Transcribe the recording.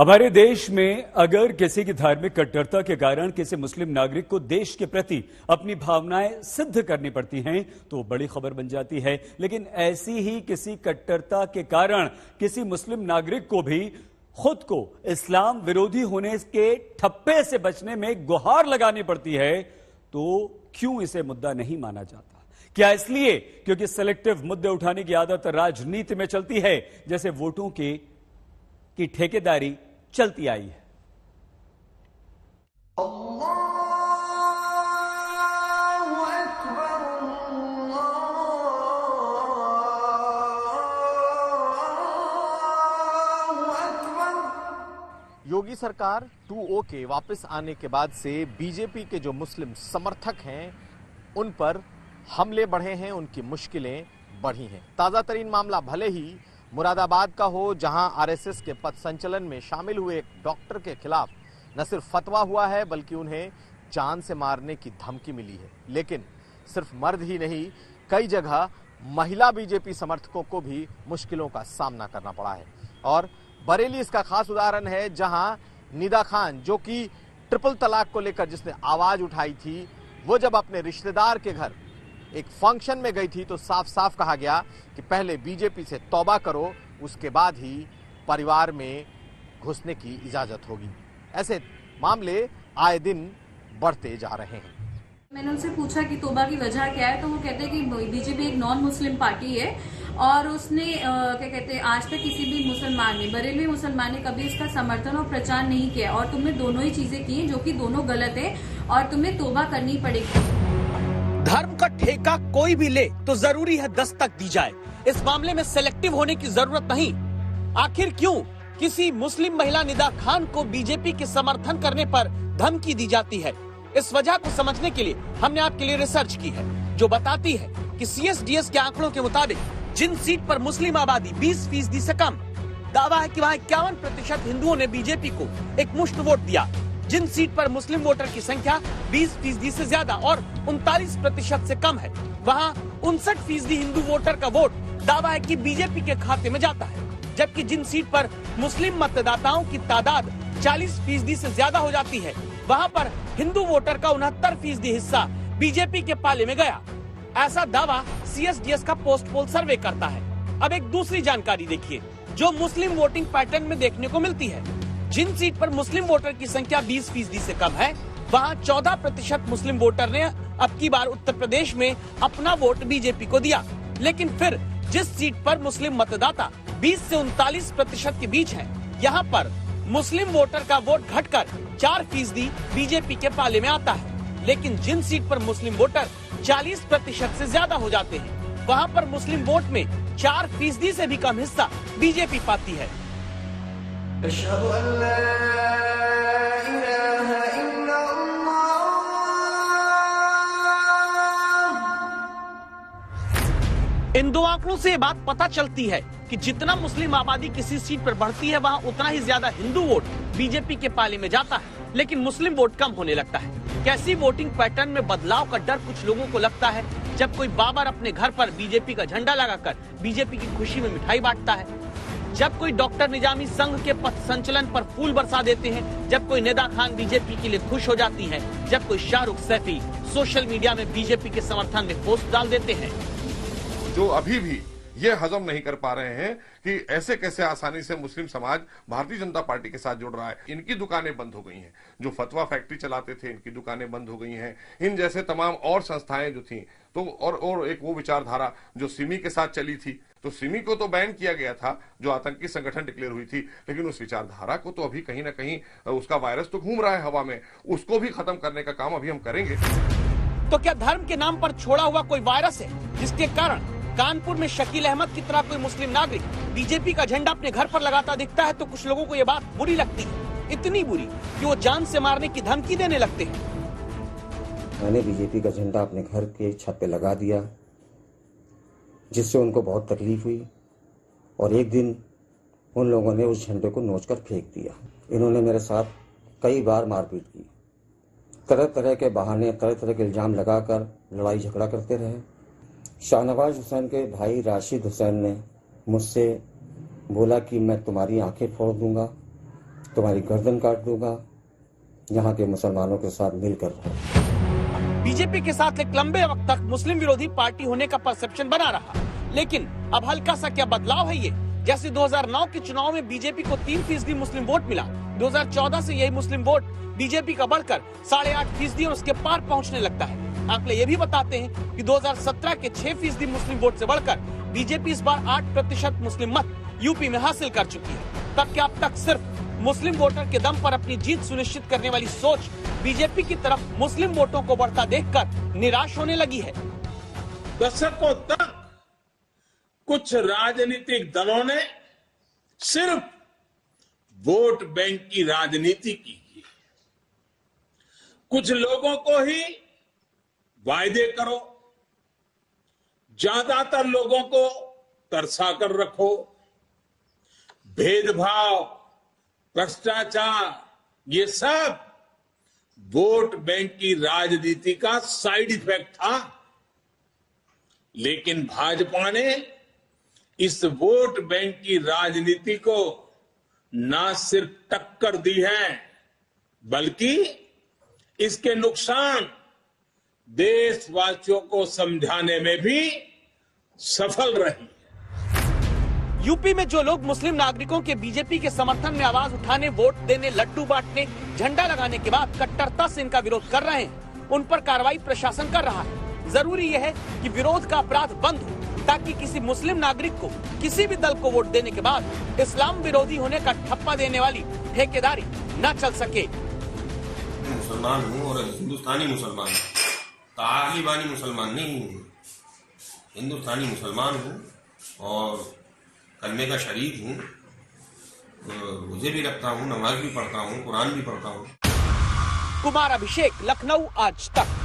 हमारे देश में अगर किसी की धार्मिक कट्टरता के कारण किसी मुस्लिम नागरिक को देश के प्रति अपनी भावनाएं सिद्ध करनी पड़ती हैं तो बड़ी खबर बन जाती है। लेकिन ऐसी ही किसी कट्टरता के कारण किसी मुस्लिम नागरिक को भी खुद को इस्लाम विरोधी होने के ठप्पे से बचने में गुहार लगानी पड़ती है, तो क्यों इसे मुद्दा नहीं माना जाता? क्या इसलिए क्योंकि सेलेक्टिव मुद्दे उठाने की आदत राजनीति में चलती है, जैसे वोटों की ठेकेदारी चलती आई है। योगी सरकार 2O के वापस आने के बाद से बीजेपी के जो मुस्लिम समर्थक हैं उन पर हमले बढ़े हैं, उनकी मुश्किलें बढ़ी हैं। ताजा तरीन मामला भले ही मुरादाबाद का हो, जहां आरएसएस के पथ संचलन में शामिल हुए एक डॉक्टर के खिलाफ न सिर्फ फतवा हुआ है बल्कि उन्हें जान से मारने की धमकी मिली है। लेकिन सिर्फ मर्द ही नहीं, कई जगह महिला बीजेपी समर्थकों को भी मुश्किलों का सामना करना पड़ा है। और बरेली इसका खास उदाहरण है, जहां निदा खान, जो कि ट्रिपल तलाक को लेकर जिसने आवाज उठाई थी, वो जब अपने रिश्तेदार के घर एक फंक्शन में गई थी तो साफ साफ कहा गया कि पहले बीजेपी से तौबा करो, उसके बाद ही परिवार में घुसने की इजाजत होगी। ऐसे मामले आए दिन बढ़ते जा रहे हैं। मैंने उनसे पूछा कि तौबा की वजह क्या है, तो वो कहते हैं कि बीजेपी एक नॉन मुस्लिम पार्टी है और उसने क्या कहते हैं आज तक किसी भी मुसलमान ने, बरेलवी मुसलमान ने कभी इसका समर्थन और प्रचार नहीं किया और तुमने दोनों ही चीजें की जो कि दोनों गलत है और तुम्हें तौबा करनी पड़ेगी। धर्म का ठेका कोई भी ले तो जरूरी है दस्तक दी जाए। इस मामले में सेलेक्टिव होने की जरूरत नहीं। आखिर क्यों किसी मुस्लिम महिला निदा खान को बीजेपी के समर्थन करने पर धमकी दी जाती है? इस वजह को समझने के लिए हमने आपके लिए रिसर्च की है, जो बताती है कि CSDS के आंकड़ों के मुताबिक जिन सीट पर मुस्लिम आबादी 20% से कम, दावा है कि वहाँ 51% हिंदुओं ने बीजेपी को एक मुश्त वोट दिया। जिन सीट पर मुस्लिम वोटर की संख्या 20% से ज्यादा और 39% से कम है, वहाँ 59% हिंदू वोटर का वोट दावा है कि बीजेपी के खाते में जाता है। जबकि जिन सीट पर मुस्लिम मतदाताओं की तादाद 40% से ज्यादा हो जाती है, वहाँ पर हिंदू वोटर का 69% हिस्सा बीजेपी के पाले में गया। ऐसा दावा CSDS का पोस्ट पोल सर्वे करता है। अब एक दूसरी जानकारी देखिए, जो मुस्लिम वोटिंग पैटर्न में देखने को मिलती है। जिन सीट पर मुस्लिम वोटर की संख्या 20% से कम है, वहाँ 14% मुस्लिम वोटर ने अब की बार उत्तर प्रदेश में अपना वोट बीजेपी को दिया। लेकिन फिर जिस सीट पर मुस्लिम मतदाता 20 से 39% के बीच है, यहाँ पर मुस्लिम वोटर का वोट घटकर 4% बीजेपी के पाले में आता है। लेकिन जिन सीट पर मुस्लिम वोटर 40% से ज्यादा हो जाते हैं, वहाँ पर मुस्लिम वोट में 4% से भी कम हिस्सा बीजेपी पाती है। इन दो आंकड़ों से ये बात पता चलती है कि जितना मुस्लिम आबादी किसी सीट पर बढ़ती है, वहाँ उतना ही ज्यादा हिंदू वोट बीजेपी के पाले में जाता है, लेकिन मुस्लिम वोट कम होने लगता है। कैसी वोटिंग पैटर्न में बदलाव का डर कुछ लोगों को लगता है जब कोई बाबर अपने घर पर बीजेपी का झंडा लगाकर बीजेपी की खुशी में मिठाई बांटता है, जब कोई डॉक्टर निजामी संघ के पथ संचलन पर फूल बरसा देते हैं, जब कोई निदा खान बीजेपी के लिए खुश हो जाती है, जब कोई शाहरुख सैफी सोशल मीडिया में बीजेपी के समर्थन में पोस्ट डाल देते हैं। जो अभी भी ये हजम नहीं कर पा रहे हैं कि ऐसे कैसे आसानी से मुस्लिम समाज भारतीय जनता पार्टी के साथ जुड़ रहा है। इनकी दुकानें बंद हो गई हैं, जो फतवा फैक्ट्री चलाते थे इनकी दुकानें बंद हो गई हैं। इन जैसे तमाम और संस्थाएं जो थी, तो और एक वो विचारधारा जो सिमी के साथ चली थी, तो सिमी को तो बैन किया गया था, जो आतंकी संगठन डिक्लेयर हुई थी, लेकिन उस विचारधारा को तो अभी कहीं ना कहीं उसका वायरस तो घूम रहा है हवा में, उसको भी खत्म करने का काम अभी हम करेंगे। तो क्या धर्म के नाम पर छोड़ा हुआ कोई वायरस है जिसके कारण कानपुर में शकील अहमद की तरह कोई मुस्लिम नागरिक बीजेपी का झंडा अपने घर पर लगाता दिखता है तो कुछ लोगों को ये बात बुरी लगती है, इतनी बुरी कि वो जान से मारने की धमकी देने लगते हैं। मैंने बीजेपी का झंडा अपने घर के छत पे लगा दिया, जिससे उनको बहुत तकलीफ हुई और एक दिन उन लोगों ने उस झंडे को नोच कर फेंक दिया। इन्होंने मेरे साथ कई बार मारपीट की, तरह तरह के बहाने, तरह तरह के इल्जाम लगाकर लड़ाई झगड़ा करते रहे। शाहनवाज हुसैन के भाई राशिद हुसैन ने मुझसे बोला कि मैं तुम्हारी आंखें फोड़ दूंगा तुम्हारी गर्दन काट दूंगा, यहाँ के मुसलमानों के साथ मिलकर रहो। बीजेपी के साथ एक लंबे वक्त तक मुस्लिम विरोधी पार्टी होने का परसेप्शन बना रहा, लेकिन अब हल्का सा क्या बदलाव है ये। जैसे 2009 के चुनाव में बीजेपी को 3% मुस्लिम वोट मिला, 2014 से यही मुस्लिम वोट बीजेपी का बढ़कर 8.5% और उसके पार पहुंचने लगता है। आंकड़े ये भी बताते हैं कि 2017 के 6% मुस्लिम वोट से बढ़कर बीजेपी इस बार 8% मुस्लिम मत यूपी में हासिल कर चुकी है। तब क्या अब तक सिर्फ मुस्लिम वोटर के दम पर अपनी जीत सुनिश्चित करने वाली सोच बीजेपी की तरफ मुस्लिम वोटों को बढ़ता देखकर निराश होने लगी है। दशकों तक कुछ राजनीतिक दलों ने सिर्फ वोट बैंक की राजनीति की। कुछ लोगों को ही वायदे करो, ज्यादातर लोगों को तरसा कर रखो। भेदभाव, भ्रष्टाचार, ये सब वोट बैंक की राजनीति का साइड इफेक्ट था। लेकिन भाजपा ने इस वोट बैंक की राजनीति को न सिर्फ टक्कर दी है, बल्कि इसके नुकसान देशवासियों को समझाने में भी सफल रही। यूपी में जो लोग मुस्लिम नागरिकों के बीजेपी के समर्थन में आवाज उठाने, वोट देने, लड्डू बांटने, झंडा लगाने के बाद कट्टरता से इनका विरोध कर रहे हैं, उन पर कार्रवाई प्रशासन कर रहा है। जरूरी यह है कि विरोध का अपराध बंद हो, ताकि किसी मुस्लिम नागरिक को किसी भी दल को वोट देने के बाद इस्लाम विरोधी होने का ठप्पा देने वाली ठेकेदारी न चल सके। मुसलमान हूँ और हिंदुस्तानी मुसलमान, तालिबानी मुसलमान नहीं हूँ, हिंदुस्तानी मुसलमान हूँ और कलमे का शरीक हूँ, मुझे भी रखता हूँ, नमाज भी पढ़ता हूँ, कुरान भी पढ़ता हूँ। कुमार अभिषेक, लखनऊ आज तक।